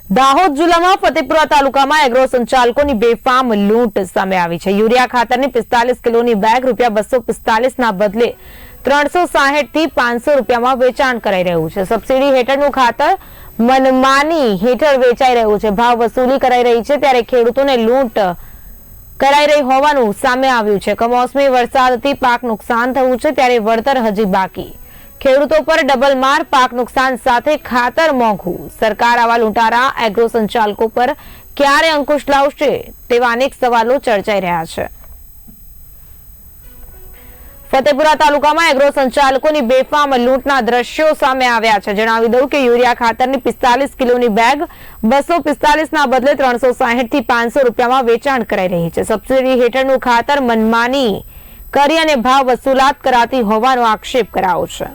દાહોદ જિલ્લામાં ફતેપુરા તાલુકામાં એગ્રો સંચાલકોની બેફામ લૂંટ સામે આવી છે। યુરિયા ખાતરની 45 કિલોની બેગ ₹245 ના બદલે 360 થી 500 રૂપિયામાં વેચાણ કરાઈ રહ્યું છે। સબસિડી હેઠળનું ખાતર મનમાની હેઠળ વેચાઈ રહ્યું છે। ભાવ વસૂલી કરાઈ રહી છે ત્યારે ખેડૂતોને લૂંટ કરાઈ રહી હોવાનું સામે આવ્યું છે। કમોસમી વરસાદથી પાક નુકસાન થયું છે ત્યારે વળતર હજી બાકી। ખેડૂતો પર ડબલ માર, પાક નુકસાન સાથે ખાતર મોંઘું। સરકાર આવા લૂંટારા એગ્રો સંચાલકો પર ક્યારે અંકુશ લાવશે તેવા અનેક સવાલો ચર્ચાઈ રહ્યા છે। ફતેપુરા તાલુકામાં એગ્રો સંચાલકોની બેફામ લૂંટના દ્રશ્યો સામે આવ્યા છે। જણાવી દઉં કે યુરિયા ખાતરની 45 કિલોની બેગ 245 ના બદલે 360 થી 500 રૂપિયામાં વેચાણ કરાઈ રહી છે। સબસિડી હેઠળનું ખાતર મનમાની કરી અને ભાવ વસૂલાત કરાતી હોવાનો આક્ષેપ કરાયો છે।